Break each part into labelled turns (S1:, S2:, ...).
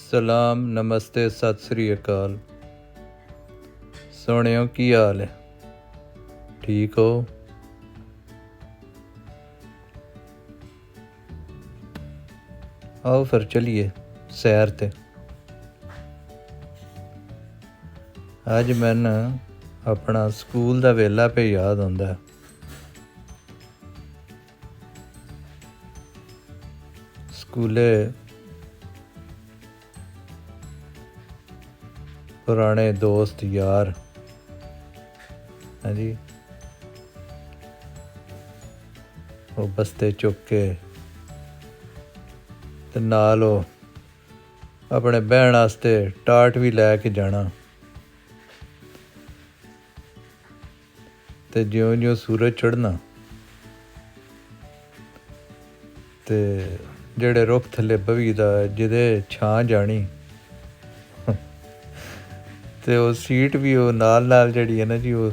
S1: सलाम, नमस्ते, सत श्री अकाल। सोहणियो, की हाल है? ठीक हो? आओ फिर चलिए सैर ते। अज मैनू अपना स्कूल का वेला पे याद आंदा। स्कूले पुराने दोस्त यार, हाँ जी, वो बस्ते चुक के ते नाल अपने बहन वास्ते टाट भी लैके जाना। ते ज्यों ज्यों सूरज चढ़ना ते जेड़े रुख थल्ले बवी दा जिदे छां जानी ते वो सीट भी वो नाल नाल जड़ी है ना जी, वो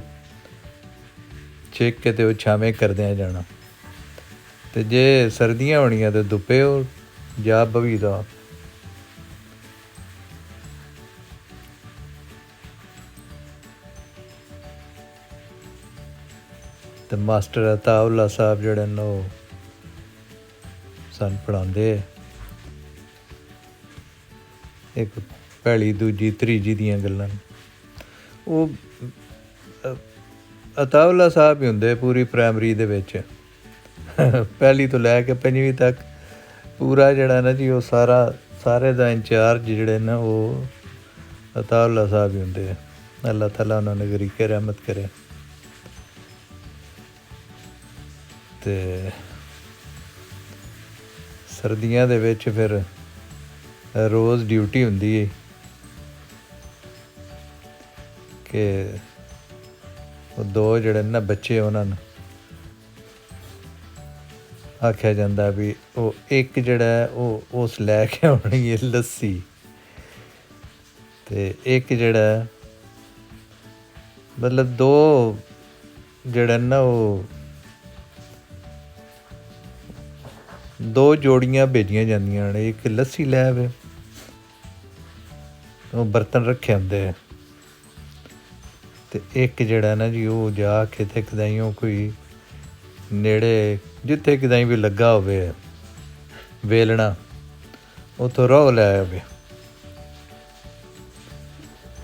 S1: चेक के ते वो छावें करदे जाना। ते जे सर्दियां होनियां ते धुप्पे वो जा बवी दा। ते मास्टर अताउल्ला साहब जेड़े न वो सन पढ़ांदे, एक पहली दूजी त्रीजी दियां गल्लां। वो अताउल्ला साहब ही होंदे पूरी प्राइमरी दे विच पहली तो लैके पंजवीं तक पूरा जड़ा ना जी वो सारे दा इंचार्ज जड़े न वो अताउल्ला साहब ही होंदे। अल्लाह ताला उन्होंने गरीके रहमत करे। ते सर्दियां दे विच फिर रोज़ ड्यूटी होंदी है कि वो दो जड़े ना बच्चे उन्होंने आख्या जाता भी वो एक जड़ा वो उस लैके आनी है लस्सी, ते एक जड़ा मतलब दो जड़े ना वो दो जोड़ियां भेजियां जांदियां ने, एक लस्सी लै आवे, वो बर्तन रखे होंदे, ते एक जड़ा ना जी वो जाके ते कदाइयों कोई नेड़े जिथे कदाई भी लगा होवे वेलना उतो रौ लै आवे।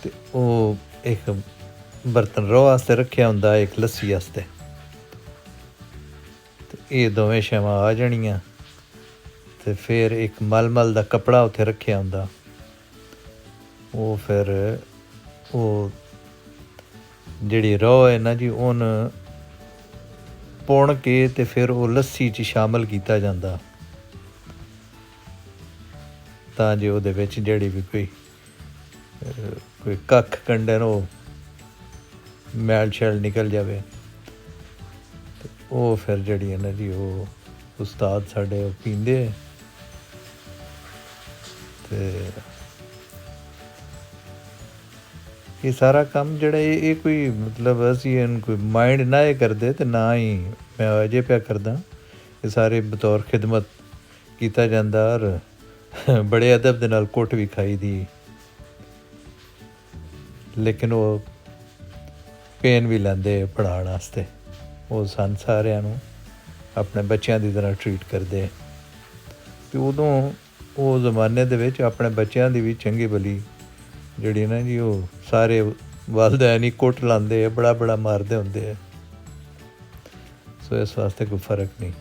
S1: ते वो एक बर्तन रौ आस्ते रखा होंदा, एक लस्सी आस्ते। ये दोवें शवां आ जानियां ते फिर एक मलमल दा कपड़ा उत्थे रखा होंदा, वो फिर वो जिहड़ी रौ है ना जी उन पुण के ते फिर वो लस्सी च शामिल किया जाता, तां जे उहदे विच जिहड़ी भी कोई कख कंडे न वो मैल शैल निकल जावे। ते वो फिर जिहड़ी है ना जी वो उस्ताद साडे पींदे ते ये सारा काम जड़ा ये कोई मतलब असी कोई माइंड ना ये करदे ते ना ही मैं अजे पे करदा। ये सारे बतौर खिदमत किया जाता और बड़े अदब दे नाल कुट भी खाई दी, लेकिन वो पेन भी लैंदे पढ़ाने वास्ते। वो सन सारिਆਂ ਨੂੰ अपने बच्चों की तरह ट्रीट करते। तो उदों वो जमाने दे विच अपने बच्चों की भी चंगी भली जिहड़ी ना जी वो सारे वालदैन ही कुट लांदे बड़ा बड़ा मारदे होंदे। सो इस वास्ते कोई फर्क नहीं।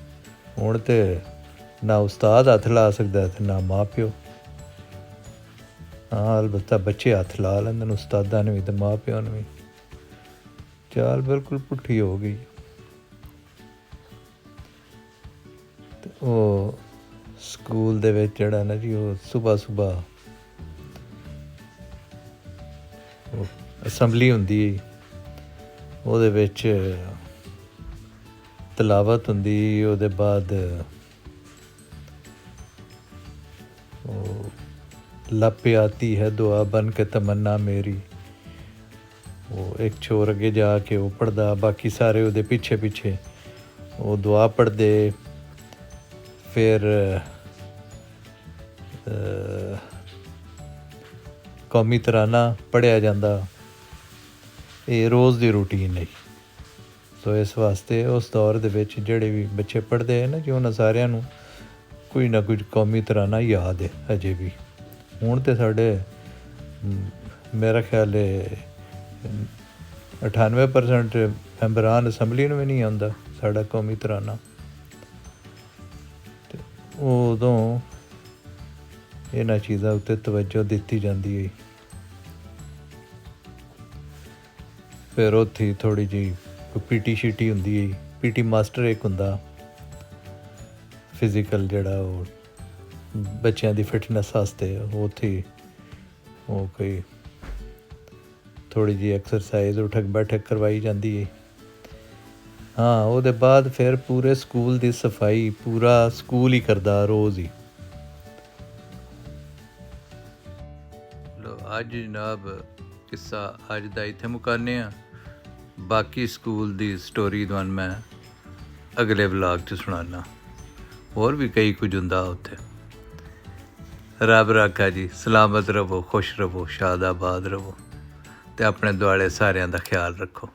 S1: हुण ते ना उस्ताद हत्थ ला सकदा ते ना माँ प्यो। हाँ अलबत्ता बच्चे हत्थ ला लैंदे न उस्तादां ने भी ते माँ प्यो ने भी। चाल बिल्कुल पुट्ठी हो गई। ते वो स्कूल दे विच जिहड़ा ना जी वो सुबह सुबह असैंबली होंदी, ओहदे विच तलावत होंदी, ओहदे बाद लप आती है दुआ बन के तमन्ना मेरी, वो एक छोर अगे जाके वो पढ़दा, बाकी सारे ओहदे पिछे पिछे वो दुआ पढ़दे। फिर ਕੌਮੀ ਤਰਾਨਾ ਪੜ੍ਹਿਆ ਜਾਂਦਾ, ਇਹ ਰੋਜ਼ ਦੀ ਰੂਟੀਨ ਹੈ। ਸੋ ਇਸ ਵਾਸਤੇ ਉਸ ਦੌਰ ਦੇ ਵਿੱਚ ਜਿਹੜੇ ਵੀ ਬੱਚੇ ਪੜ੍ਹਦੇ ਹੈ ਨਾ ਜੀ, ਉਹਨਾਂ ਸਾਰਿਆਂ ਨੂੰ ਕੁਝ ਨਾ ਕੁਝ ਕੌਮੀ ਤਰਾਨਾ ਯਾਦ ਹੈ ਅਜੇ ਵੀ। ਹੁਣ ਤਾਂ ਸਾਡੇ ਮੇਰਾ ਖਿਆਲ ਹੈ 98% ਮੈਂਬਰਾਨ ਅਸੈਂਬਲੀ ਨੂੰ ਵੀ ਨਹੀਂ ਆਉਂਦਾ ਸਾਡਾ ਕੌਮੀ ਤਰਾਨਾ। ਅਤੇ ਉਦੋਂ ਇਹਨਾਂ ਚੀਜ਼ਾਂ ਉੱਤੇ ਤਵੱਜੋ ਦਿੱਤੀ ਜਾਂਦੀ ਹੈ। ਫਿਰ ਉੱਥੇ ਥੋੜ੍ਹੀ ਜਿਹੀ ਪੀਟੀ ਸ਼ੀਟੀ ਹੁੰਦੀ ਹੈ, ਪੀਟੀ ਮਾਸਟਰ ਇੱਕ ਹੁੰਦਾ ਫਿਜ਼ੀਕਲ, ਜਿਹੜਾ ਉਹ ਬੱਚਿਆਂ ਦੀ ਫਿਟਨੈਸ ਵਾਸਤੇ ਉੱਥੇ ਉਹ ਕੋਈ ਥੋੜ੍ਹੀ ਜਿਹੀ ਐਕਸਰਸਾਈਜ਼ ਉਠਕ ਬੈਠਕ ਕਰਵਾਈ ਜਾਂਦੀ ਹੈ। ਹਾਂ, ਉਹਦੇ ਬਾਅਦ ਫਿਰ ਪੂਰੇ ਸਕੂਲ ਦੀ ਸਫਾਈ ਪੂਰਾ ਸਕੂਲ ਹੀ ਕਰਦਾ ਰੋਜ਼ ਹੀ। ਲੋ ਅੱਜ ਜਨਾਬ ਕਿੱਸਾ ਅੱਜ ਦਾ ਇੱਥੇ ਮੁਕਾਉਂਦੇ ਹਾਂ। ਬਾਕੀ ਸਕੂਲ ਦੀ ਸਟੋਰੀ ਤੁਹਾਨੂੰ ਮੈਂ ਅਗਲੇ ਵਲਾਗ 'ਚ ਸੁਣਾਉਣਾ। ਹੋਰ ਵੀ ਕਈ ਕੁਝ ਹੁੰਦਾ ਉੱਥੇ। ਰੱਬ ਰਾਖਾ ਜੀ, ਸਲਾਮਤ ਰਵੋ, ਖੁਸ਼ ਰਵੋ, ਸ਼ਾਦਾਬਾਦ ਰਵੋ ਅਤੇ ਆਪਣੇ ਦੁਆਲੇ ਸਾਰਿਆਂ ਦਾ ਖਿਆਲ ਰੱਖੋ।